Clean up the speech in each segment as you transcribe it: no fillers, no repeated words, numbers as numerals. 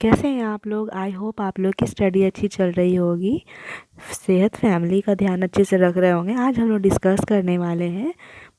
कैसे हैं आप लोग। आई होप आप लोग की स्टडी अच्छी चल रही होगी, सेहत फैमिली का ध्यान अच्छे से रख रहे होंगे। आज हम लोग डिस्कस करने वाले हैं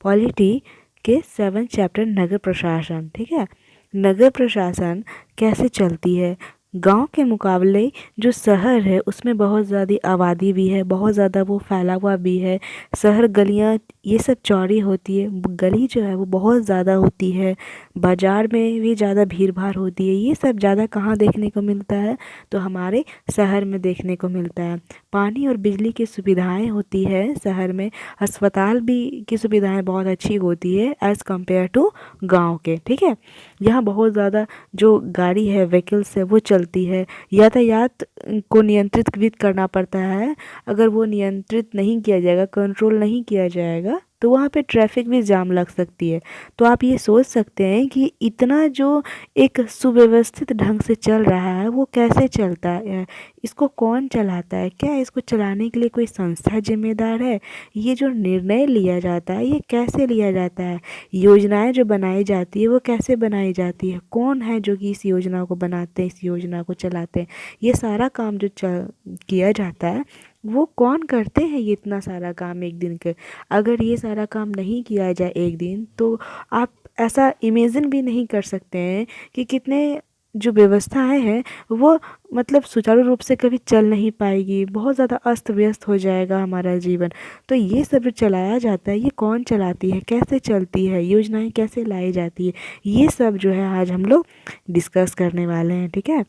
पॉलिटी के 7 चैप्टर नगर प्रशासन। ठीक है, नगर प्रशासन कैसे चलती है। गांव के मुकाबले जो शहर है उसमें बहुत ज़्यादा आबादी भी है, बहुत ज़्यादा वो फैला हुआ भी है। शहर गलियां ये सब चौड़ी होती है, गली जो है वो बहुत ज़्यादा होती है। बाज़ार में भी ज़्यादा भीड़ भाड़ होती है। ये सब ज़्यादा कहाँ देखने को मिलता है, तो हमारे शहर में देखने को मिलता है। पानी और बिजली की सुविधाएं होती है शहर में। अस्पताल भी की सुविधाएं बहुत अच्छी होती है एज़ कम्पेयर टू गांव के। ठीक है, यहाँ बहुत ज़्यादा जो गाड़ी है, व्हीकल्स है, वो चलती है। यातायात को नियंत्रित भी करना पड़ता है। अगर वो नियंत्रित नहीं किया जाएगा, कंट्रोल नहीं किया जाएगा, तो वहाँ पे ट्रैफिक भी जाम लग सकती है। तो आप ये सोच सकते हैं कि इतना जो एक सुव्यवस्थित ढंग से चल रहा है वो कैसे चलता है, इसको कौन चलाता है, क्या इसको चलाने के लिए कोई संस्था जिम्मेदार है, ये जो निर्णय लिया जाता है ये कैसे लिया जाता है, योजनाएं जो बनाई जाती है वो कैसे बनाई जाती है, कौन है जो कि इस योजना को बनाते हैं, इस योजना को चलाते हैं, ये सारा काम जो किया जाता है वो कौन करते हैं। ये इतना सारा काम एक दिन के, अगर ये सारा काम नहीं किया जाए एक दिन, तो आप ऐसा इमेजिन भी नहीं कर सकते हैं कि कितने जो व्यवस्थाएं हैं वो मतलब सुचारू रूप से कभी चल नहीं पाएगी। बहुत ज़्यादा अस्त व्यस्त हो जाएगा हमारा जीवन। तो ये सब जो चलाया जाता है ये कौन चलाती है, कैसे चलती है, योजनाएं कैसे लाई जाती है, ये सब जो है आज हम लोग डिस्कस करने वाले हैं। ठीक है,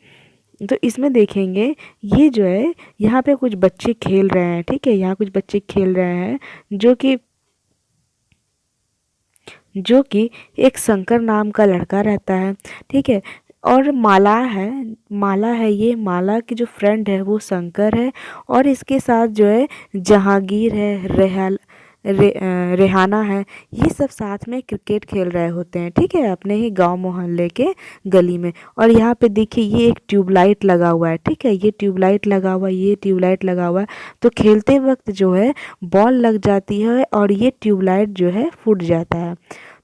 तो इसमें देखेंगे ये जो है यहाँ पे कुछ बच्चे खेल रहे हैं। ठीक है, यहाँ कुछ बच्चे खेल रहे हैं जो कि एक शंकर नाम का लड़का रहता है। ठीक है, और माला है ये माला की जो फ्रेंड है वो शंकर है, और इसके साथ जो है जहांगीर है, रेहाना है। ये सब साथ में क्रिकेट खेल रहे होते हैं। ठीक है, अपने ही गांव मोहल्ले के गली में। और यहाँ पे देखिए ये एक ट्यूबलाइट लगा हुआ है। ठीक है, ये ट्यूबलाइट लगा हुआ है, ये ट्यूबलाइट लगा हुआ है। तो खेलते वक्त जो है बॉल लग जाती है और ये ट्यूबलाइट जो है फूट जाता है।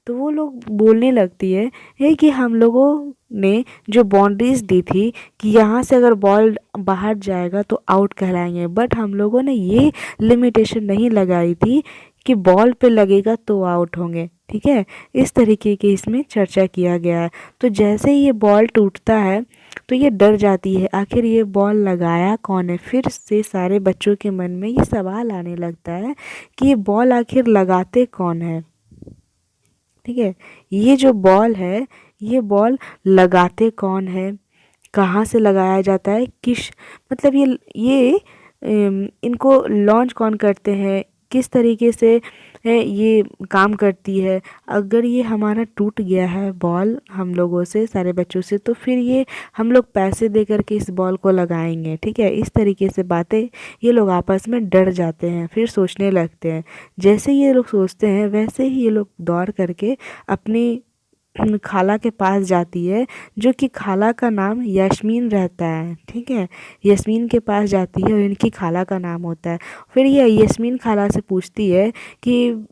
तो वो लोग बोलने लगती है कि हम लोगों ने जो बाउंड्रीज दी थी कि यहाँ से अगर बॉल बाहर जाएगा तो आउट कहलाएंगे, बट हम लोगों ने ये लिमिटेशन नहीं लगाई थी कि बॉल पे लगेगा तो आउट होंगे। ठीक है, इस तरीके की इसमें चर्चा किया गया है। तो जैसे ही ये बॉल टूटता है तो ये डर जाती है, आखिर ये बॉल लगाया कौन है। फिर से सारे बच्चों के मन में ये सवाल आने लगता है कि ये बॉल आखिर लगाते कौन है। ठीक है, ये जो बॉल है ये बॉल लगाते कौन है, कहाँ से लगाया जाता है, किस मतलब ये इनको लॉन्च कौन करते हैं, किस तरीके से ये काम करती है। अगर ये हमारा टूट गया है बॉल हम लोगों से, सारे बच्चों से, तो फिर ये हम लोग पैसे दे करके इस बॉल को लगाएंगे। ठीक है, इस तरीके से बातें ये लोग आपस में डर जाते हैं, फिर सोचने लगते हैं। जैसे ये लोग सोचते हैं वैसे ही ये लोग दौड़ करके अपनी खाला के पास जाती है, जो कि खाला का नाम यास्मीन रहता है। ठीक है, यास्मीन के पास जाती है और इनकी खाला का नाम होता है। फिर ये यास्मीन खाला से पूछती है कि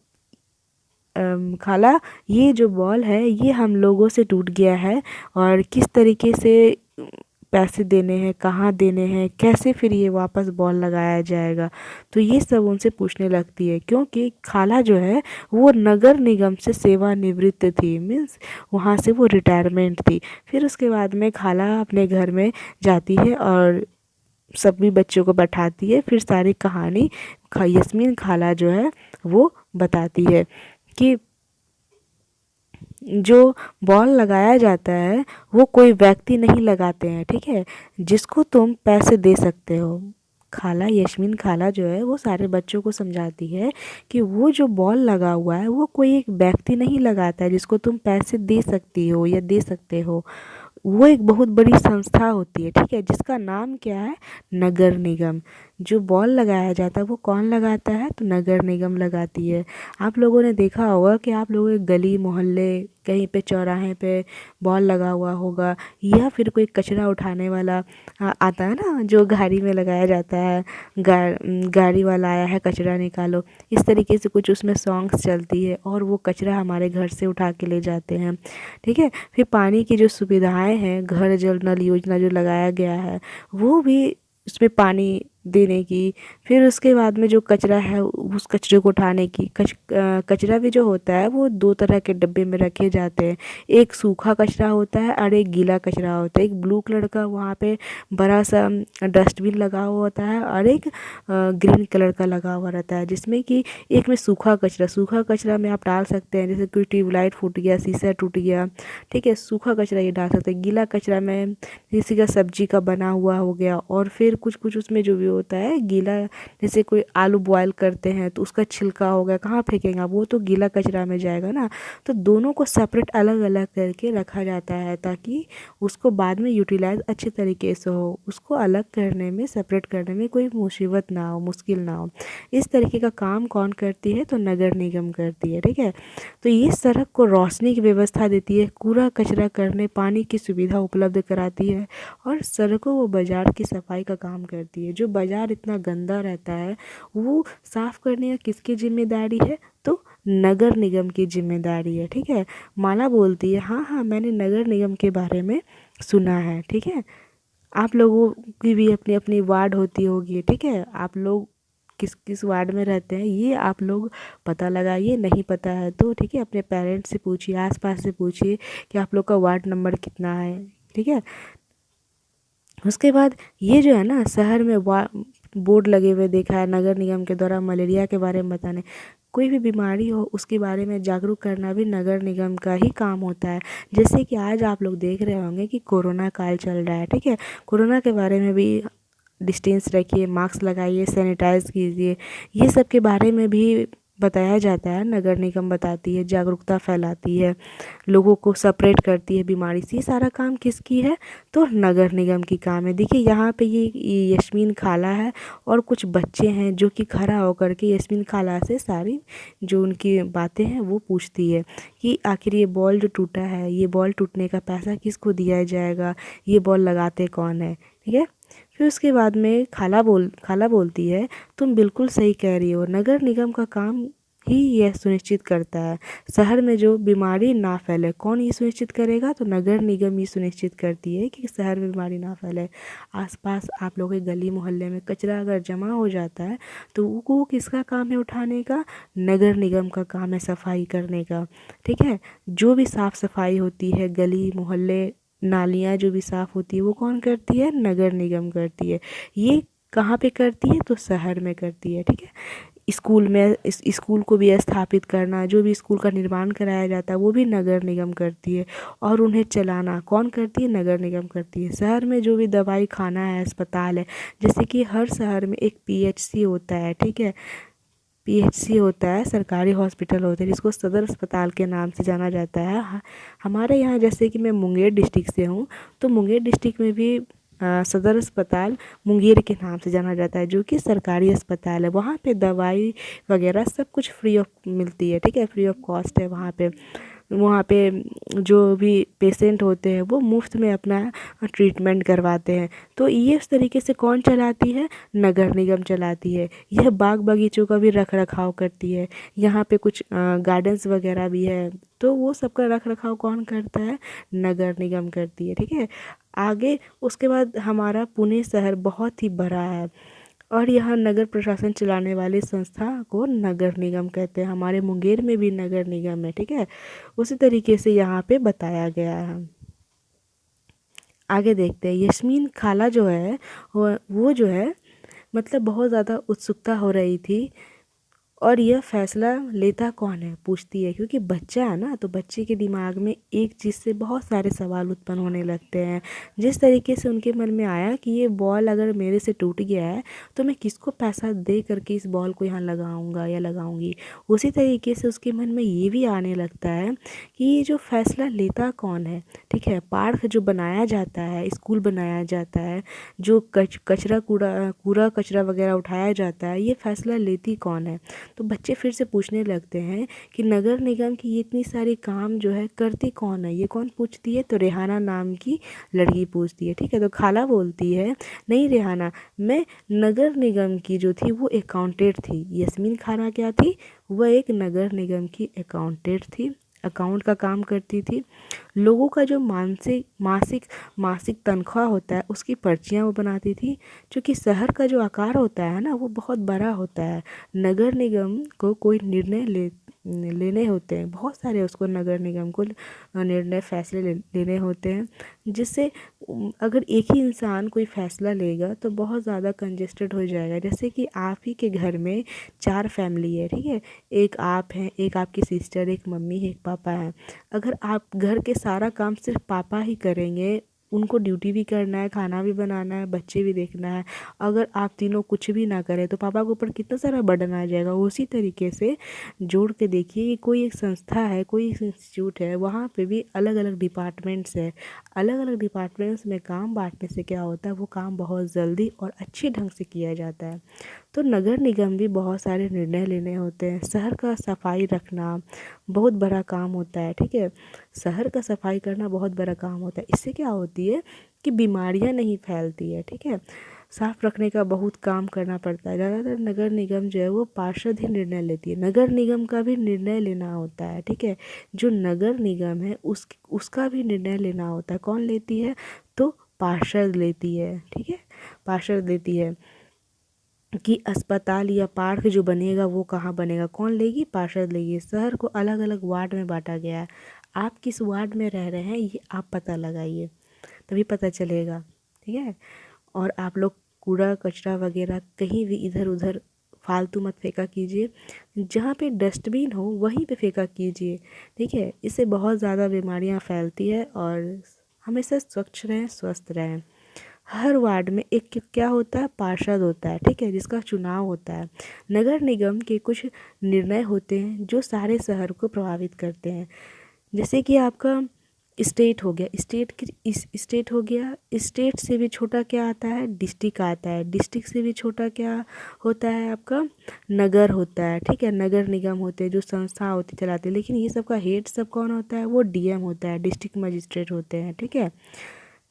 खाला ये जो बॉल है ये हम लोगों से टूट गया है, और किस तरीके से पैसे देने हैं, कहाँ देने हैं, कैसे फिर ये वापस बॉल लगाया जाएगा। तो ये सब उनसे पूछने लगती है, क्योंकि खाला जो है वो नगर निगम से सेवानिवृत्त थी, मीन्स वहाँ से वो रिटायरमेंट थी। फिर उसके बाद में खाला अपने घर में जाती है और सभी बच्चों को बैठाती है, फिर सारी कहानी यास्मीन खाला जो है वो बताती है कि जो बॉल लगाया जाता है वो कोई व्यक्ति नहीं लगाते हैं। ठीक है, जिसको तुम पैसे दे सकते हो। खाला यास्मीन खाला जो है वो सारे बच्चों को समझाती है कि वो जो बॉल लगा हुआ है वो कोई एक व्यक्ति नहीं लगाता है जिसको तुम पैसे दे सकती हो या दे सकते हो। वो एक बहुत बड़ी संस्था होती है। ठीक है, जिसका नाम क्या है, नगर निगम। जो बॉल लगाया जाता है वो कौन लगाता है, तो नगर निगम लगाती है। आप लोगों ने देखा होगा कि आप लोगों के गली मोहल्ले कहीं पे चौराहे पे बॉल लगा हुआ होगा, या फिर कोई कचरा उठाने वाला आता है ना, जो गाड़ी में लगाया जाता है, गाड़ी वाला आया है कचरा निकालो, इस तरीके से कुछ उसमें सॉन्ग्स चलती है और वो कचरा हमारे घर से उठा के ले जाते हैं। ठीक है, फिर पानी की जो सुविधाएं हैं, घर जल नल योजना जो लगाया गया है, वो भी उसमें पानी देने की, फिर उसके बाद में जो कचरा है उस कचरे को उठाने की, कचरा भी जो होता है वो 2 तरह के डब्बे में रखे जाते हैं। एक सूखा कचरा होता है और एक गीला कचरा होता है। एक ब्लू कलर का वहाँ पे बड़ा सा डस्टबिन लगा हुआ होता है और एक ग्रीन कलर का लगा हुआ रहता है, जिसमें कि एक में सूखा कचरा में आप डाल सकते हैं, जैसे कोई ट्यूबलाइट फूट गया, शीशा टूट गया, ठीक है, सूखा कचरा ये डाल सकते हैं। गीला कचरा में किसी का सब्जी का बना हुआ हो गया, और फिर कुछ कुछ उसमें जो भी होता है गीला, जैसे कोई आलू बॉयल करते हैं तो उसका छिलका हो गया, कहाँ फेंकेंगे आप, वो तो गीला कचरा में जाएगा ना। तो दोनों को सेपरेट अलग अलग करके रखा जाता है ताकि उसको बाद में यूटिलाइज अच्छे तरीके से हो, उसको अलग करने में, सेपरेट करने में कोई मुसीबत ना हो, मुश्किल ना हो। इस तरीके का काम कौन करती है, तो नगर निगम करती है। ठीक है, तो ये सड़क को रोशनी की व्यवस्था देती है, कूड़ा कचरा करने पानी की सुविधा उपलब्ध कराती है, और सड़कों व बाजार की सफाई का काम करती है। जो बाजार इतना गंदा रहता है वो साफ करने का किसकी जिम्मेदारी है, तो नगर निगम की जिम्मेदारी है। ठीक है, माला बोलती है हाँ हाँ मैंने नगर निगम के बारे में सुना है। ठीक है, आप लोगों की भी अपनी अपनी वार्ड होती होगी। ठीक है, आप लोग किस किस वार्ड में रहते हैं ये आप लोग पता लगाइए, नहीं पता है तो ठीक है अपने पेरेंट्स से पूछिए, आसपास से पूछिए कि आप लोग का वार्ड नंबर कितना है। ठीक है, उसके बाद ये जो है ना, शहर में बोर्ड लगे हुए देखा है नगर निगम के द्वारा मलेरिया के बारे में बताने, कोई भी बीमारी हो उसके बारे में जागरूक करना भी नगर निगम का ही काम होता है। जैसे कि आज आप लोग देख रहे होंगे कि कोरोना काल चल रहा है। ठीक है, कोरोना के बारे में भी डिस्टेंस रखिए, मास्क लगाइए, सैनिटाइज कीजिए, ये सब के बारे में भी बताया जाता है। नगर निगम बताती है, जागरूकता फैलाती है, लोगों को सेपरेट करती है बीमारी से। ये सारा काम किसकी है, तो नगर निगम की काम है। देखिए यहाँ पे ये यस्मीन खाला है और कुछ बच्चे हैं जो कि खड़ा होकर के यस्मीन खाला से सारी जो उनकी बातें हैं वो पूछती है कि आखिर ये बॉल जो टूटा है, ये बॉल टूटने का पैसा किसको दिया जाएगा, ये बॉल लगाते कौन है। ठीक है, फिर उसके बाद में खाला बोलती है तुम बिल्कुल सही कह रही हो, नगर निगम का काम ही यह सुनिश्चित करता है शहर में जो बीमारी ना फैले। कौन ये सुनिश्चित करेगा, तो नगर निगम ही सुनिश्चित करती है कि शहर में बीमारी ना फैले। आसपास आप लोगों के गली मोहल्ले में कचरा अगर जमा हो जाता है तो वो किसका काम है उठाने का, नगर निगम का काम है सफाई करने का। ठीक है, जो भी साफ सफाई होती है, गली मोहल्ले नालियाँ जो भी साफ़ होती है वो कौन करती है, नगर निगम करती है। ये कहाँ पे करती है, तो शहर में करती है। ठीक है, स्कूल में स्कूल को भी स्थापित करना, जो भी स्कूल का निर्माण कराया जाता है वो भी नगर निगम करती है, और उन्हें चलाना कौन करती है, नगर निगम करती है। शहर में जो भी दवाई खाना है, अस्पताल है, जैसे कि हर शहर में एक पीएचसी होता है। ठीक है, पीएचसी होता है, सरकारी हॉस्पिटल होता है जिसको सदर अस्पताल के नाम से जाना जाता है। हमारे यहाँ जैसे कि मैं मुंगेर डिस्ट्रिक्ट से हूँ, तो मुंगेर डिस्ट्रिक्ट में भी सदर अस्पताल मुंगेर के नाम से जाना जाता है, जो कि सरकारी अस्पताल है। वहाँ पे दवाई वगैरह सब कुछ फ्री ऑफ मिलती है। ठीक है, फ्री ऑफ कॉस्ट है वहाँ पे जो भी पेशेंट होते हैं वो मुफ्त में अपना ट्रीटमेंट करवाते हैं। तो ये उस तरीके से कौन चलाती है, नगर निगम चलाती है। यह बाग बगीचों का भी रख रखाव करती है। यहाँ पे कुछ गार्डन्स वगैरह भी है, तो वो सबका रख रखाव कौन करता है, नगर निगम करती है। ठीक है, आगे उसके बाद हमारा पुणे शहर बहुत ही बड़ा है और यहाँ नगर प्रशासन चलाने वाली संस्था को नगर निगम कहते हैं। हमारे मुंगेर में भी नगर निगम है। ठीक है, उसी तरीके से यहाँ पे बताया गया है। आगे देखते हैं, यस्मीन खाला जो है वो जो है मतलब बहुत ज़्यादा उत्सुकता हो रही थी, और यह फैसला लेता कौन है, पूछती है, क्योंकि बच्चा है ना, तो बच्चे के दिमाग में एक चीज़ से बहुत सारे सवाल उत्पन्न होने लगते हैं। जिस तरीके से उनके मन में आया कि ये बॉल अगर मेरे से टूट गया है तो मैं किसको पैसा दे करके इस बॉल को यहाँ लगाऊंगा या लगाऊंगी, उसी तरीके से उसके मन में ये भी आने लगता है कि ये जो फैसला लेता कौन है। ठीक है, पार्क जो बनाया जाता है, स्कूल बनाया जाता है, जो कचरा कूड़ा कचरा वगैरह उठाया जाता है, ये फैसला लेती कौन है, तो बच्चे फिर से पूछने लगते हैं कि नगर निगम की ये इतनी सारी काम जो है करती कौन है, ये कौन पूछती है? तो रेहाना नाम की लड़की पूछती है। ठीक है, तो खाला बोलती है, नहीं रेहाना, मैं नगर निगम की जो थी वो अकाउंटेंट थी। यस्मीन खाना क्या थी? वह एक नगर निगम की अकाउंटेंट थी, अकाउंट का काम करती थी। लोगों का जो मानसिक मासिक मासिक तनख्वाह होता है उसकी पर्चियाँ वो बनाती थी। क्योंकि शहर का जो आकार होता है ना वो बहुत बड़ा होता है। नगर निगम को कोई निर्णय लेने होते हैं, बहुत सारे उसको नगर निगम को निर्णय फैसले लेने होते हैं, जिससे अगर एक ही इंसान कोई फ़ैसला लेगा तो बहुत ज़्यादा कंजेस्टेड हो जाएगा। जैसे कि आप ही के घर में 4 फैमिली है, ठीक है, एक आप हैं, एक आपकी सिस्टर, एक मम्मी, एक पापा हैं। अगर आप घर के सारा काम सिर्फ पापा ही करेंगे, उनको ड्यूटी भी करना है, खाना भी बनाना है, बच्चे भी देखना है, अगर आप तीनों कुछ भी ना करें तो पापा के ऊपर कितना सारा बर्डन आ जाएगा। उसी तरीके से जोड़ के देखिए कि कोई एक संस्था है, कोई एक इंस्टीट्यूट है, वहाँ पे भी अलग अलग डिपार्टमेंट्स है। अलग अलग डिपार्टमेंट्स में काम बांटने से क्या होता है, वो काम बहुत जल्दी और अच्छे ढंग से किया जाता है। तो नगर निगम भी बहुत सारे निर्णय लेने होते हैं। शहर का सफाई रखना बहुत बड़ा काम होता है, ठीक है, शहर का सफाई करना बहुत बड़ा काम होता है। इससे क्या होती है कि बीमारियां नहीं फैलती है, ठीक है, साफ रखने का बहुत काम करना पड़ता है। ज़्यादातर नगर निगम जो है वो पार्षद ही निर्णय लेती है, नगर निगम का भी निर्णय लेना होता है, ठीक है, जो नगर निगम है उसका भी निर्णय लेना होता है। कौन लेती है? तो पार्षद लेती है, ठीक है, पार्षद लेती है कि अस्पताल या पार्क जो बनेगा वो कहाँ बनेगा, कौन लेगी? पार्षद लेगी। शहर को अलग अलग वार्ड में बांटा गया है, आप किस वार्ड में रह रहे हैं ये आप पता लगाइए, तभी पता चलेगा, ठीक है। और आप लोग कूड़ा कचरा वगैरह कहीं भी इधर उधर फालतू मत फेंका कीजिए, जहाँ पे डस्टबिन हो वहीं पे फेंका कीजिए, ठीक है, इससे बहुत ज़्यादा बीमारियाँ फैलती है। और हमेशा स्वच्छ रहें, स्वस्थ रहें। हर वार्ड में एक क्या होता है? पार्षद होता है, ठीक है, जिसका चुनाव होता है। नगर निगम के कुछ निर्णय होते हैं जो सारे शहर को प्रभावित करते हैं। जैसे कि आपका स्टेट हो गया, स्टेट हो गया, स्टेट से भी छोटा क्या आता है? डिस्ट्रिक्ट आता है, डिस्ट्रिक्ट से भी छोटा क्या होता है? आपका नगर होता है, ठीक है, नगर निगम होते हैं जो संस्था होती चलाते हैं। लेकिन ये सब का हेड सब कौन होता है? वो डीएम होता है, डिस्ट्रिक्ट मजिस्ट्रेट होते हैं, ठीक है।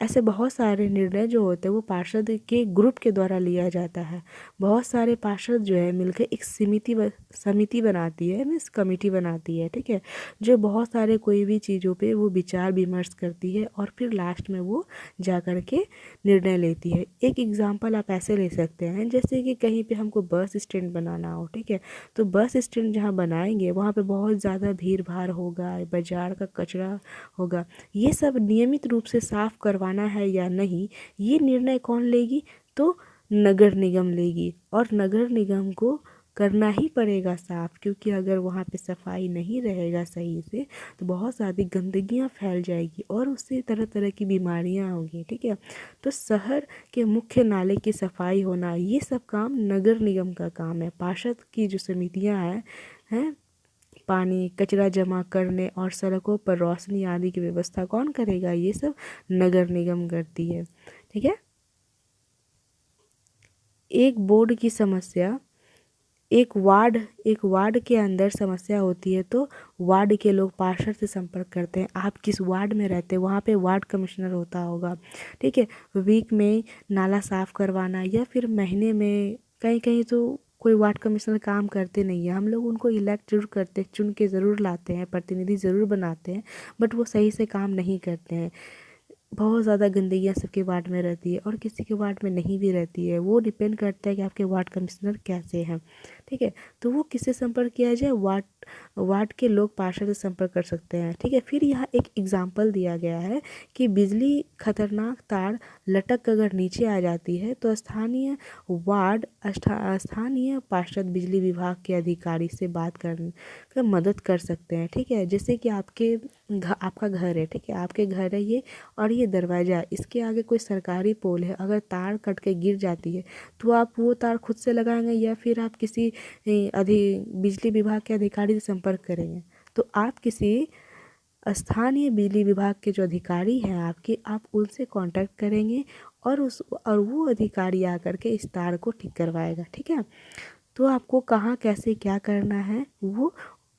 ऐसे बहुत सारे निर्णय जो होते हैं वो पार्षद के ग्रुप के द्वारा लिया जाता है। बहुत सारे पार्षद जो है मिलकर एक समिति बनाती है, मीन्स कमेटी बनाती है, ठीक है, जो बहुत सारे कोई भी चीज़ों पे वो विचार विमर्श करती है और फिर लास्ट में वो जा कर के निर्णय लेती है। एक एग्जांपल आप ऐसे ले सकते हैं, जैसे कि कहीं पे हमको बस स्टैंड बनाना हो, ठीक है, तो बस स्टैंड जहाँ बनाएंगे वहाँ पे बहुत ज़्यादा भीड़ भाड़ होगा, बाज़ार का कचरा होगा, ये सब नियमित रूप से साफ करवाना है या नहीं, ये निर्णय कौन लेगी? तो नगर निगम लेगी। और नगर निगम को करना ही पड़ेगा साफ, क्योंकि अगर वहाँ पे सफाई नहीं रहेगा सही से तो बहुत सारी गंदगियाँ फैल जाएगी और उससे तरह तरह की बीमारियाँ होंगी, ठीक है। तो शहर के मुख्य नाले की सफाई होना, ये सब काम नगर निगम का काम है। पार्षद की जो समितियाँ हैं, पानी कचरा जमा करने और सड़कों पर रोशनी आदि की व्यवस्था कौन करेगा? ये सब नगर निगम करती है, ठीक है। एक बोर्ड की समस्या, एक वार्ड के अंदर समस्या होती है तो वार्ड के लोग पार्षद से संपर्क करते हैं। आप किस वार्ड में रहते हैं वहाँ पे वार्ड कमिश्नर होता होगा, ठीक है। वीक में नाला साफ करवाना या फिर महीने में, कहीं कहीं तो कोई वार्ड कमिश्नर काम करते नहीं है, हम लोग उनको इलेक्ट जरूर करते हैं, चुन के ज़रूर लाते हैं, प्रतिनिधि ज़रूर बनाते हैं, बट वो सही से काम नहीं करते हैं। बहुत ज़्यादा गंदगियाँ सबके वार्ड में रहती है और किसी के वार्ड में नहीं भी रहती है, वो डिपेंड करता है कि आपके वार्ड कमिश्नर कैसे हैं, ठीक है। तो वो किससे संपर्क किया जाए? वार्ड के लोग पार्षद से संपर्क कर सकते हैं, ठीक है। फिर यहाँ एक एग्जाम्पल दिया गया है कि बिजली खतरनाक तार लटक अगर नीचे आ जाती है तो स्थानीय पार्षद बिजली विभाग के अधिकारी से बात कर मदद कर सकते हैं, ठीक है। जैसे कि आपका घर है, ठीक है, आपके घर है ये और ये दरवाज़ा, इसके आगे कोई सरकारी पोल है, अगर तार कट के गिर जाती है तो आप वो तार खुद से लगाएंगे या फिर आप किसी बिजली विभाग के अधिकारी से संपर्क करेंगे? तो आप किसी स्थानीय बिजली विभाग के जो अधिकारी हैं आप उनसे कांटेक्ट करेंगे और वो अधिकारी आकर के इस तार को ठीक करवाएगा, ठीक है। तो आपको कहाँ कैसे क्या करना है वो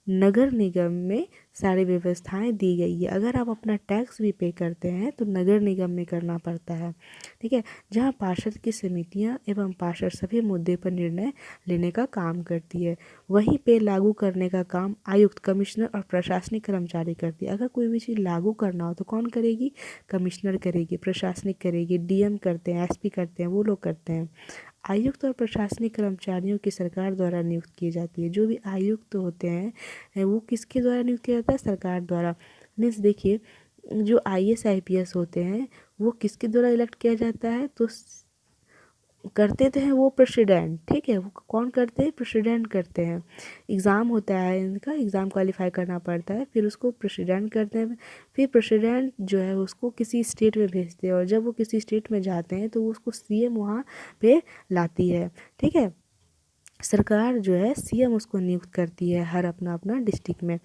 नगर निगम में सारी व्यवस्थाएं दी गई है। अगर आप अपना टैक्स भी पे करते हैं तो नगर निगम में करना पड़ता है, ठीक है, जहां पार्षद की समितियां एवं पार्षद सभी मुद्दे पर निर्णय लेने का काम करती है। वहीं पे लागू करने का काम आयुक्त, कमिश्नर और प्रशासनिक कर्मचारी करती है। अगर कोई भी चीज़ लागू करना हो तो कौन करेगी? कमिश्नर करेगी, प्रशासनिक करेगी, डीएम करते हैं, एसपी करते हैं, वो लोग करते हैं। आयुक्त और प्रशासनिक कर्मचारियों की सरकार द्वारा नियुक्त की जाती है। जो भी आयुक्त होते हैं वो किसके द्वारा नियुक्त किया जाता है? सरकार द्वारा। मीन्स देखिए, जो आईएएस आईपीएस होते हैं वो किसके द्वारा इलेक्ट किया जाता है? तो करते थे वो प्रेसिडेंट, ठीक है, वो कौन करते हैं? प्रेसिडेंट करते हैं। एग्ज़ाम होता है इनका, एग्ज़ाम क्वालिफाई करना पड़ता है, फिर उसको प्रेसिडेंट करते हैं। फिर प्रेसिडेंट जो है उसको किसी स्टेट में भेजते हैं, और जब वो किसी स्टेट में जाते हैं तो वो उसको सीएम वहाँ पे लाती है, ठीक है। सरकार जो है सीएम उसको नियुक्त करती है हर अपना अपना डिस्ट्रिक्ट में।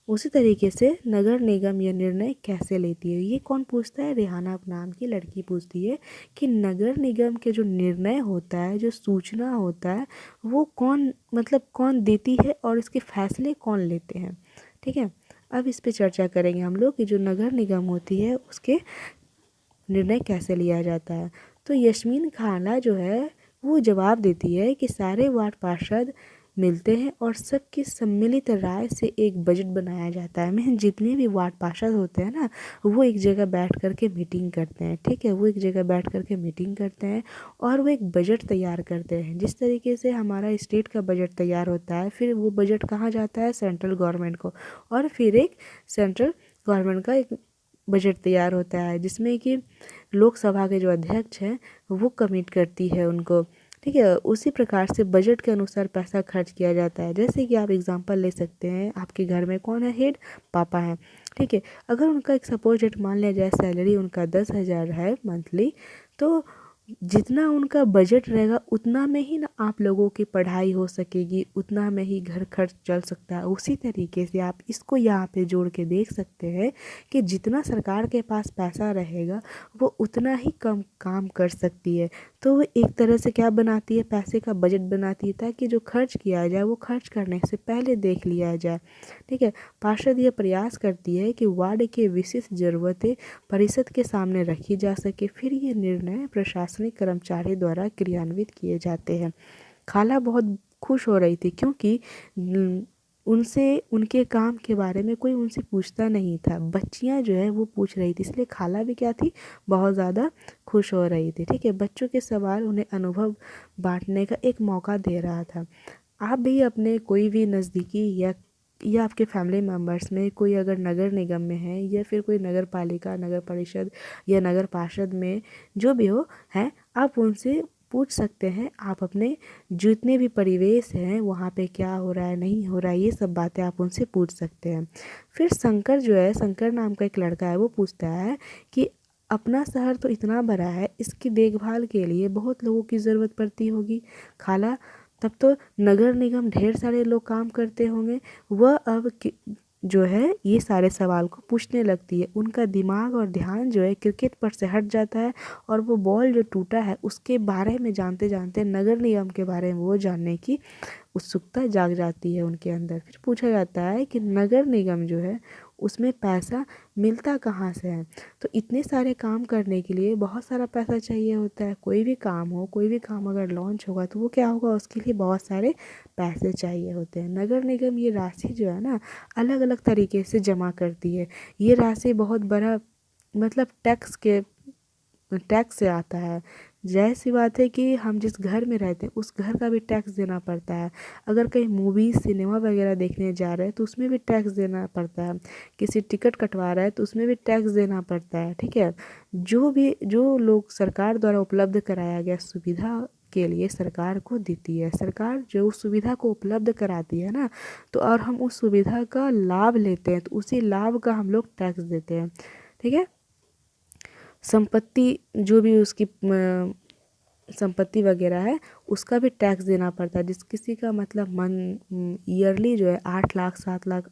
उसी तरीके से नगर निगम यह निर्णय कैसे लेती है, ये कौन पूछता है? रेहाना नाम की लड़की पूछती है कि नगर निगम के जो निर्णय होता है, जो सूचना होता है, वो कौन, मतलब कौन देती है और इसके फैसले कौन लेते हैं, ठीक है। अब इस पे चर्चा करेंगे हम लोग कि जो नगर निगम होती है उसके निर्णय कैसे लिया जाता है। तो यस्मीन खाला जो है वो जवाब देती है कि सारे वार्ड पार्षद मिलते हैं और सबकी सम्मिलित राय से एक बजट बनाया जाता है। मैं जितने भी वार्ड पार्षद होते हैं ना, वो एक जगह बैठ कर के मीटिंग करते हैं, ठीक है, वो एक जगह बैठ कर के मीटिंग करते हैं और वो एक बजट तैयार करते हैं। जिस तरीके से हमारा स्टेट का बजट तैयार होता है, फिर वो बजट कहाँ जाता है? सेंट्रल गवर्नमेंट को, और फिर एक सेंट्रल गवर्नमेंट का एक बजट तैयार होता है जिसमें कि लोकसभा के जो अध्यक्ष हैं वो कमिट करती है उनको, ठीक है। उसी प्रकार से बजट के अनुसार पैसा खर्च किया जाता है। जैसे कि आप एग्जांपल ले सकते हैं, आपके घर में कौन है हेड? पापा हैं, ठीक है। अगर उनका एक सपोज डेट मान लिया जाए सैलरी उनका 10,000 है मंथली, तो जितना उनका बजट रहेगा उतना में ही ना आप लोगों की पढ़ाई हो सकेगी, उतना में ही घर खर्च चल सकता है। उसी तरीके से आप इसको यहाँ पे जोड़ के देख सकते हैं कि जितना सरकार के पास पैसा रहेगा वो उतना ही कम काम कर सकती है। तो वो एक तरह से क्या बनाती है? पैसे का बजट बनाती है, ताकि जो खर्च किया जाए वो खर्च करने से पहले देख लिया जाए, ठीक है। पार्षद यह प्रयास करती है कि वार्ड के विशिष्ट ज़रूरतें परिषद के सामने रखी जा सके, फिर ये निर्णय प्रशासनिक कर्मचारी द्वारा क्रियान्वित किए जाते हैं। खाला बहुत खुश हो रही थी क्योंकि उनसे उनके काम के बारे में कोई उनसे पूछता नहीं था, बच्चियां जो है वो पूछ रही थी, इसलिए खाला भी क्या थी? बहुत ज़्यादा खुश हो रही थी, ठीक है। बच्चों के सवाल उन्हें अनुभव बांटने का एक मौका दे रहा था। आप भी अपने कोई भी नज़दीकी या आपके फैमिली मेम्बर्स में कोई अगर नगर निगम में है या फिर कोई नगर पालिका, नगर परिषद या नगर पार्षद में जो भी हो है, आप उनसे पूछ सकते हैं। आप अपने जितने भी परिवेश हैं वहाँ पे क्या हो रहा है, नहीं हो रहा है, ये सब बातें आप उनसे पूछ सकते हैं। फिर शंकर जो है, शंकर नाम का एक लड़का है, वो पूछता है कि अपना शहर तो इतना बड़ा है, इसकी देखभाल के लिए बहुत लोगों की ज़रूरत पड़ती होगी खाला, तब तो नगर निगम ढेर सारे लोग काम करते होंगे। वह अब जो है ये सारे सवाल को पूछने लगती है। उनका दिमाग और ध्यान जो है क्रिकेट पर से हट जाता है और वो बॉल जो टूटा है उसके बारे में जानते जानते नगर निगम के बारे में वो जानने की उत्सुकता जाग जाती है उनके अंदर। फिर पूछा जाता है कि नगर निगम जो है उसमें पैसा मिलता कहाँ से है? तो इतने सारे काम करने के लिए बहुत सारा पैसा चाहिए होता है। कोई भी काम हो, कोई भी काम अगर लॉन्च होगा तो वो क्या होगा? उसके लिए बहुत सारे पैसे चाहिए होते हैं। नगर निगम ये राशि जो है ना अलग अलग तरीके से जमा करती है। ये राशि बहुत बड़ा, मतलब टैक्स से आता है। जाहिर सी बात है कि हम जिस घर में रहते हैं उस घर का भी टैक्स देना पड़ता है। अगर कहीं मूवी सिनेमा वगैरह देखने जा रहे हैं तो उसमें भी टैक्स देना पड़ता है। किसी टिकट कटवा रहा है तो उसमें भी टैक्स देना पड़ता है, ठीक है। जो लोग सरकार द्वारा उपलब्ध कराया गया सुविधा के लिए सरकार को देती है। सरकार जो उस सुविधा को उपलब्ध कराती है ना, तो और हम उस सुविधा का लाभ लेते हैं तो उसी लाभ का हम लोग टैक्स देते हैं, ठीक है। संपत्ति जो भी उसकी संपत्ति वगैरह है उसका भी टैक्स देना पड़ता है। जिस किसी का मतलब ईयरली जो है 8 लाख 7 लाख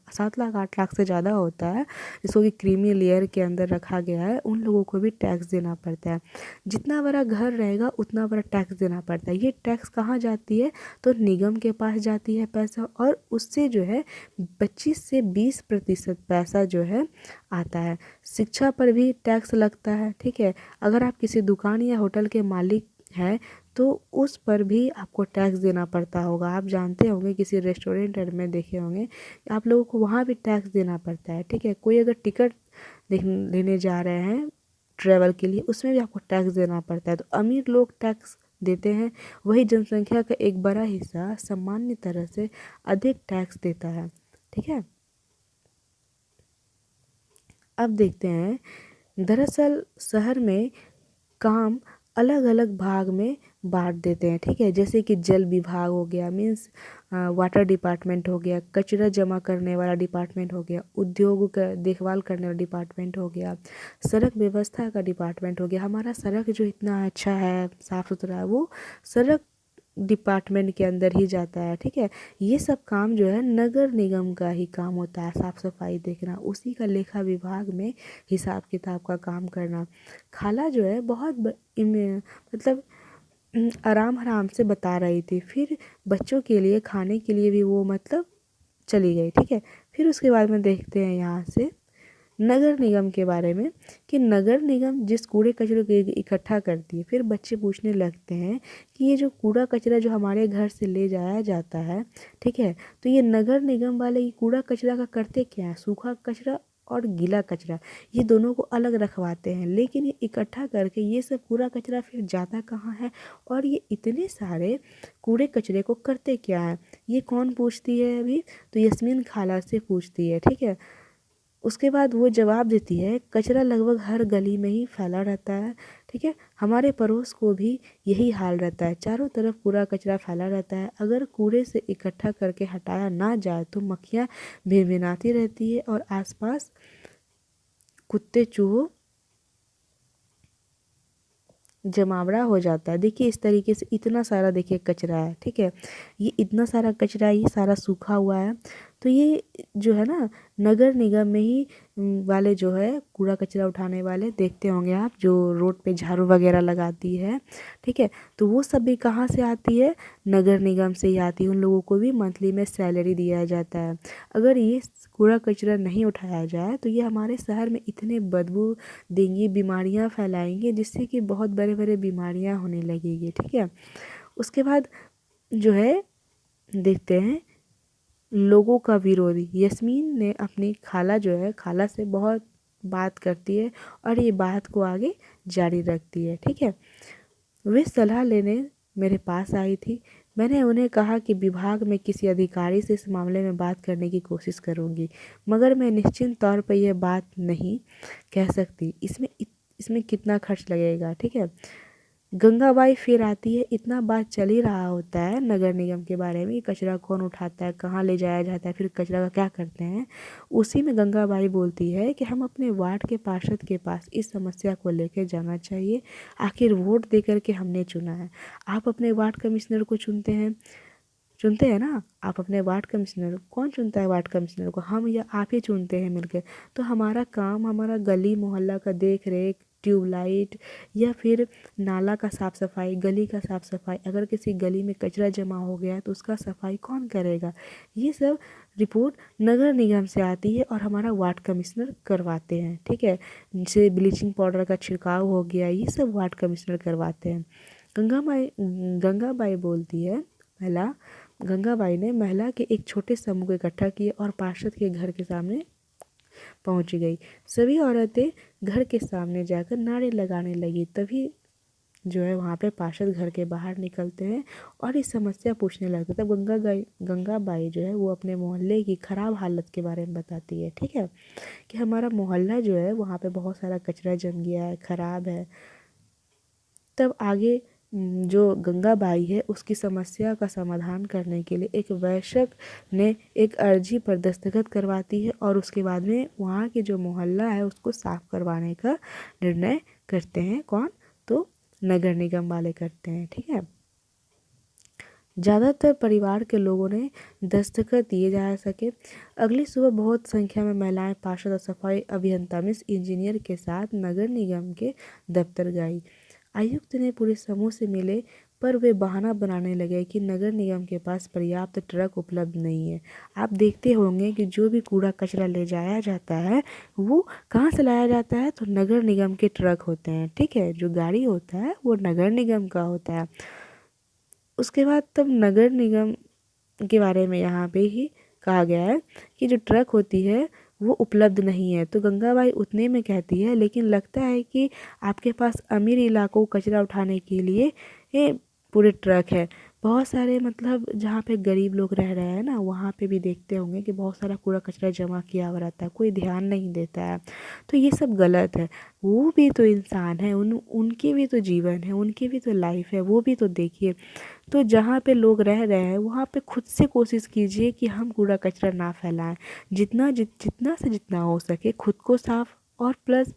8 लाख से ज़्यादा होता है, जिसको कि क्रीमी लेयर के अंदर रखा गया है, उन लोगों को भी टैक्स देना पड़ता है। जितना बड़ा घर रहेगा उतना बड़ा टैक्स देना पड़ता है। ये टैक्स कहाँ जाती है? तो निगम के पास जाती है पैसा, और उससे जो है 25 से 20% पैसा जो है आता है। शिक्षा पर भी टैक्स लगता है, ठीक है। अगर आप किसी दुकान या होटल के मालिक है तो उस पर भी आपको टैक्स देना पड़ता होगा। आप जानते होंगे, किसी रेस्टोरेंट में देखे होंगे, आप लोगों को वहाँ भी टैक्स देना पड़ता है, ठीक है। कोई अगर टिकट लेने जा रहे हैं ट्रैवल के लिए, उसमें भी आपको टैक्स देना पड़ता है। तो अमीर लोग टैक्स देते हैं, वही जनसंख्या का एक बड़ा हिस्सा सामान्य तरह से अधिक टैक्स देता है, ठीक है। अब देखते हैं, दरअसल शहर में काम अलग अलग भाग में बांट देते हैं, ठीक है। जैसे कि जल विभाग हो गया, मीन्स वाटर डिपार्टमेंट हो गया, कचरा जमा करने वाला डिपार्टमेंट हो गया, उद्योग का देखभाल करने वाला डिपार्टमेंट हो गया, सड़क व्यवस्था का डिपार्टमेंट हो गया। हमारा सड़क जो इतना अच्छा है, साफ़ सुथरा है, वो सड़क डिपार्टमेंट के अंदर ही जाता है, ठीक है। ये सब काम जो है नगर निगम का ही काम होता है, साफ़ सफाई देखना, उसी का लेखा विभाग में हिसाब किताब का काम करना। खाला जो है बहुत मतलब आराम आराम से बता रही थी, फिर बच्चों के लिए खाने के लिए भी वो मतलब चली गई, ठीक है। फिर उसके बाद में देखते हैं यहाँ से नगर निगम के बारे में, कि नगर निगम जिस कूड़े कचरे को इकट्ठा करती है। फिर बच्चे पूछने लगते हैं कि ये जो कूड़ा कचरा जो हमारे घर से ले जाया जाता है, ठीक है, तो ये नगर निगम वाले ये कूड़ा कचरा का करते क्या है? सूखा कचरा और गीला कचरा, ये दोनों को अलग रखवाते हैं, लेकिन ये इकट्ठा करके ये सब कूड़ा कचरा फिर जाता कहाँ है? और ये इतने सारे कूड़े कचरे को करते क्या है? ये कौन पूछती है अभी? तो यस्मीन खाला से पूछती है, ठीक है। उसके बाद वो जवाब देती है, कचरा लगभग हर गली में ही फैला रहता है, ठीक है। हमारे पड़ोस को भी यही हाल रहता है, चारों तरफ पूरा कचरा फैला रहता है। अगर कूड़े से इकट्ठा करके हटाया ना जाए तो मक्खियाँ भिनभिनाती रहती है और आसपास कुत्ते चूहों जमावड़ा हो जाता है। देखिए इस तरीके से इतना सारा देखिए कचरा है, ठीक है। ये इतना सारा कचरा, ये सारा सूखा हुआ है। तो ये जो है ना, नगर निगम में ही वाले जो है कूड़ा कचरा उठाने वाले, देखते होंगे आप, जो रोड पे झाड़ू वगैरह लगाती है, ठीक है। तो वो सब भी कहाँ से आती है? नगर निगम से ही आती है। उन लोगों को भी मंथली में सैलरी दिया जाता है। अगर ये कूड़ा कचरा नहीं उठाया जाए तो ये हमारे शहर में इतने बदबू देंगी, बीमारियां फैलाएंगे, जिससे कि बहुत बड़े बड़े बीमारियां होने लगेगी, ठीक है। उसके बाद जो है देखते हैं लोगों का विरोधी। यस्मीन ने अपनी खाला जो है, खाला से बहुत बात करती है और ये बात को आगे जारी रखती है, ठीक है। वे सलाह लेने मेरे पास आई थी। मैंने उन्हें कहा कि विभाग में किसी अधिकारी से इस मामले में बात करने की कोशिश करूंगी, मगर मैं निश्चित तौर पर यह बात नहीं कह सकती। इसमें कितना खर्च लगेगा, ठीक है। गंगाबाई फिर आती है। इतना बात चल ही रहा होता है नगर निगम के बारे में, कचरा कौन उठाता है, कहाँ ले जाया जाता है, फिर कचरा का क्या करते हैं। उसी में गंगाबाई बोलती है कि हम अपने वार्ड के पार्षद के पास इस समस्या को लेकर जाना चाहिए। आखिर वोट दे करके हमने चुना है। आप अपने वार्ड कमिश्नर को चुनते हैं ना, आप अपने वार्ड कमिश्नर, कौन चुनता है वार्ड कमिश्नर को? हम या आप ही चुनते हैं मिलकर। तो हमारा काम, हमारा गली मोहल्ला का देख रेख, ट्यूबलाइट या फिर नाला का साफ़ सफाई, गली का साफ़ सफाई, अगर किसी गली में कचरा जमा हो गया है तो उसका सफाई कौन करेगा? ये सब रिपोर्ट नगर निगम से आती है और हमारा वार्ड कमिश्नर करवाते हैं, ठीक है। जैसे ब्लीचिंग पाउडर का छिड़काव हो गया, ये सब वार्ड कमिश्नर करवाते हैं। गंगाबाई बोलती है, गंगाबाई ने महिला के एक छोटे समूह को इकट्ठा किए और पार्षद के घर के सामने पहुंच गई। सभी औरतें घर के सामने जाकर नारे लगाने लगी। तभी जो है वहाँ पे पार्षद घर के बाहर निकलते हैं और इस समस्या पूछने लगते हैं। तब गंगाबाई जो है वो अपने मोहल्ले की ख़राब हालत के बारे में बताती है, ठीक है, कि हमारा मोहल्ला जो है वहाँ पे बहुत सारा कचरा जम गया है, ख़राब है। तब आगे जो गंगाबाई है उसकी समस्या का समाधान करने के लिए एक वैश्यक ने एक अर्जी पर दस्तखत करवाती है और उसके बाद में वहाँ के जो मोहल्ला है उसको साफ करवाने का निर्णय करते हैं। कौन? तो नगर निगम वाले करते हैं। ठीक है, ज़्यादातर परिवार के लोगों ने दस्तखत दिए जा सके। अगली सुबह बहुत संख्या में महिलाएं पार्षद और सफाई अभियंता मिस इंजीनियर के साथ नगर निगम के दफ्तर गई। आयुक्त ने पूरे समूह से मिले, पर वे बहाना बनाने लगे कि नगर निगम के पास पर्याप्त ट्रक उपलब्ध नहीं है। आप देखते होंगे कि जो भी कूड़ा कचरा ले जाया जाता है वो कहाँ से लाया जाता है, तो नगर निगम के ट्रक होते हैं। ठीक है, जो गाड़ी होता है वो नगर निगम का होता है। उसके बाद तब नगर निगम के बारे में यहाँ पे ही कहा गया है कि जो ट्रक होती है वो उपलब्ध नहीं है। तो गंगाबाई उतने में कहती है, लेकिन लगता है कि आपके पास अमीर इलाकों को कचरा उठाने के लिए ये पूरे ट्रक है। बहुत सारे मतलब जहाँ पे गरीब लोग रह रहे हैं ना, वहाँ पे भी देखते होंगे कि बहुत सारा कूड़ा कचरा जमा किया हुआ रहता है, कोई ध्यान नहीं देता है। तो ये सब गलत है। वो भी तो इंसान है, उनकी भी तो जीवन है, उनकी भी तो लाइफ है, वो भी तो देखिए। तो जहाँ पे लोग रह रहे हैं वहाँ पे खुद से कोशिश कीजिए कि हम कूड़ा कचरा ना फैलाएं। जितना से जितना हो सके खुद को साफ और प्लस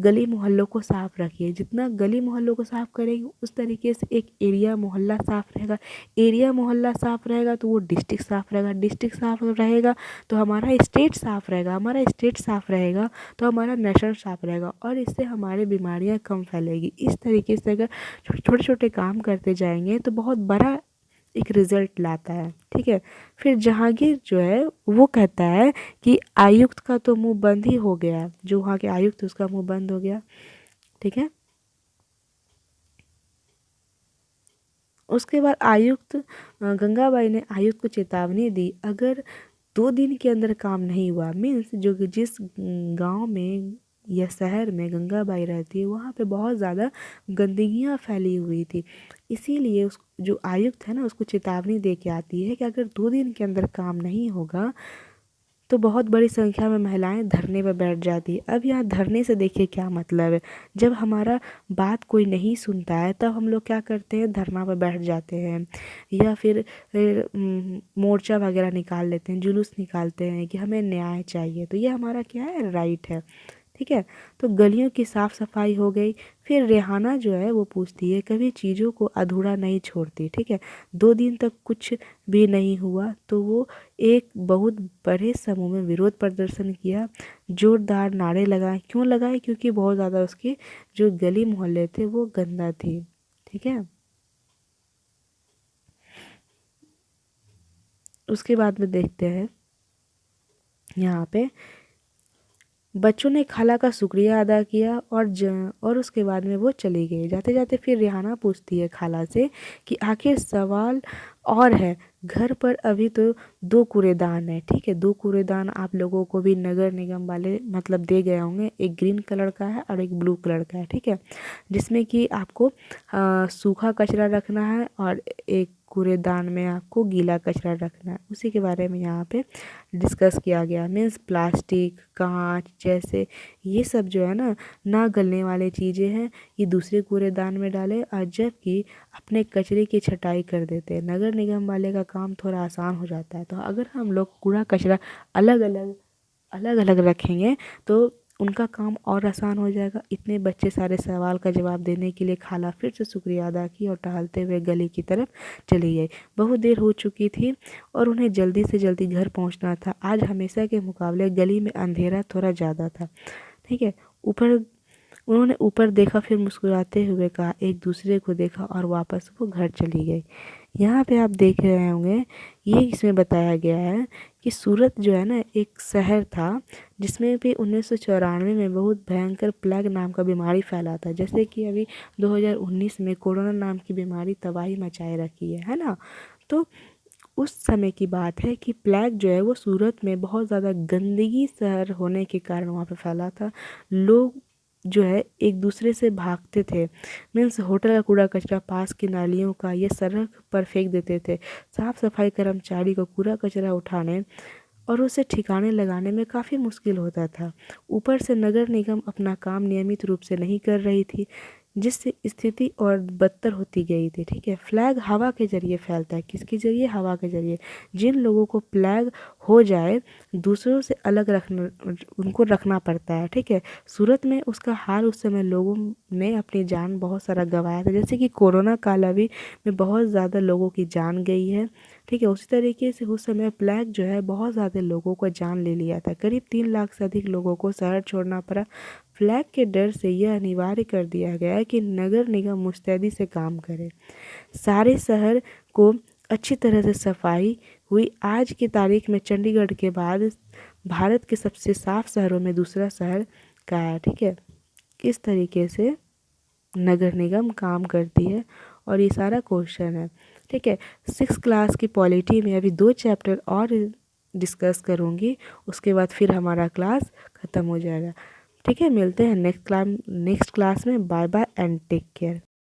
गली मोहल्लों को साफ रखिए। जितना गली मोहल्लों को साफ करेंगे उस तरीके से एक एरिया मोहल्ला साफ रहेगा। एरिया मोहल्ला साफ रहेगा तो वो डिस्ट्रिक्ट साफ रहेगा। डिस्ट्रिक्ट साफ रहेगा तो हमारा स्टेट साफ रहेगा। हमारा स्टेट साफ रहेगा तो हमारा नेशन साफ रहेगा, और इससे हमारी बीमारियां कम फैलेगी। इस तरीके से अगर छोटे छोटे काम करते जाएंगे तो बहुत बड़ा एक रिजल्ट लाता है। ठीक है, फिर जहांगीर जो है वो कहता है कि आयुक्त का तो मुंह बंद ही हो गया, जो वहाँ के आयुक्त उसका मुंह बंद हो गया। ठीक है, उसके बाद गंगाबाई ने आयुक्त को चेतावनी दी, अगर 2 दिन के अंदर काम नहीं हुआ, मीन्स जो कि जिस गांव में या शहर में गंगाबाई रहती है वहाँ पे बहुत ज़्यादा गंदगियाँ फैली हुई थी। इसीलिए उस जो आयुक्त है ना उसको चेतावनी दे के आती है कि अगर 2 दिन के अंदर काम नहीं होगा तो बहुत बड़ी संख्या में महिलाएं धरने पर बैठ जाती है। अब यहाँ धरने से देखिए क्या मतलब है, जब हमारा बात कोई नहीं सुनता है तब हम लोग क्या करते हैं, धरना पर बैठ जाते हैं, या फिर मोर्चा वगैरह निकाल लेते हैं, जुलूस निकालते हैं कि हमें न्याय चाहिए। तो ये हमारा क्या है, राइट है। ठीक है, तो गलियों की साफ सफाई हो गई। फिर रेहाना जो है वो पूछती है, कभी चीज़ों को अधूरा नहीं छोड़ती। ठीक है, 2 दिन तक कुछ भी नहीं हुआ तो वो एक बहुत बड़े समूह में विरोध प्रदर्शन किया, जोरदार नारे लगाए। क्यों लगाए, क्योंकि बहुत ज़्यादा उसके जो गली मोहल्ले थे वो गंदा थी। ठीक है, उसके बाद में देखते हैं यहाँ पे बच्चों ने खाला का शुक्रिया अदा किया और उसके बाद में वो चली गई। जाते जाते फिर रेहाना पूछती है खाला से कि आखिर सवाल और है, घर पर अभी तो 2 कूड़ेदान है। ठीक है, 2 कूड़ेदान आप लोगों को भी नगर निगम वाले मतलब दे गए होंगे, एक ग्रीन कलर का है और एक ब्लू कलर का है। ठीक है, जिसमें कि आपको सूखा कचरा रखना है और एक कूड़ेदान में आपको गीला कचरा रखना है। उसी के बारे में यहाँ पे डिस्कस किया गया। मीन्स प्लास्टिक, कांच जैसे ये सब जो है ना ना गलने वाले चीज़ें हैं, ये दूसरे कूड़ेदान में डालें, और जबकि अपने कचरे की छटाई कर देते हैं। नगर निगम वाले का काम थोड़ा आसान हो जाता है। तो अगर हम लोग कूड़ा कचरा अलग अलग रखेंगे तो उनका काम और आसान हो जाएगा। इतने बच्चे सारे सवाल का जवाब देने के लिए खाला फिर से शुक्रिया अदा की और टहलते हुए गली की तरफ चली गई। बहुत देर हो चुकी थी और उन्हें जल्दी से जल्दी घर पहुंचना था। आज हमेशा के मुकाबले गली में अंधेरा थोड़ा ज़्यादा था। ठीक है, ऊपर उन्होंने ऊपर देखा, फिर मुस्कुराते हुए कहा, एक दूसरे को देखा और वापस वो घर चली गई। यहाँ पे आप देख रहे होंगे, ये इसमें बताया गया है कि सूरत जो है ना एक शहर था जिसमें भी 1994 में बहुत भयंकर प्लेग नाम का बीमारी फैला था। जैसे कि अभी 2019 में कोरोना नाम की बीमारी तबाही मचाए रखी है ना। तो उस समय की बात है कि प्लेग जो है वो सूरत में बहुत ज़्यादा गंदगी शहर होने के कारण वहाँ पे फैला था। लोग जो है एक दूसरे से भागते थे। मीन्स होटल का कूड़ा कचरा पास की नालियों का ये सड़क पर फेंक देते थे। साफ सफाई कर्मचारी को कूड़ा कचरा उठाने और उसे ठिकाने लगाने में काफ़ी मुश्किल होता था। ऊपर से नगर निगम अपना काम नियमित रूप से नहीं कर रही थी, जिससे स्थिति और बदतर होती गई थी। ठीक है, फ्लैग हवा के जरिए फैलता है। किसके जरिए, हवा के जरिए। जिन लोगों को प्लैग हो जाए, दूसरों से अलग उनको रखना पड़ता है। ठीक है, सूरत में उसका हाल उस समय लोगों ने अपनी जान बहुत सारा गंवाया था, जैसे कि कोरोना काल अभी में बहुत ज़्यादा लोगों की जान गई है। ठीक है, उसी तरीके से उस समय प्लेग जो है बहुत ज़्यादा लोगों को जान ले लिया था। करीब 3 लाख से अधिक लोगों को शहर छोड़ना पड़ा। फ्लैग के डर से यह अनिवार्य कर दिया गया कि नगर निगम मुस्तैदी से काम करे। सारे शहर को अच्छी तरह से सफाई हुई। आज की तारीख में चंडीगढ़ के बाद भारत के सबसे साफ शहरों में दूसरा शहर का है। ठीक है, किस तरीके से नगर निगम काम करती है और ये सारा क्वेश्चन है। ठीक है, 6 क्लास की पॉलिटी में अभी 2 चैप्टर और डिस्कस करूँगी, उसके बाद फिर हमारा क्लास ख़त्म हो जाएगा। ठीक है, मिलते हैं नेक्स्ट क्लास में। Bye bye and take care.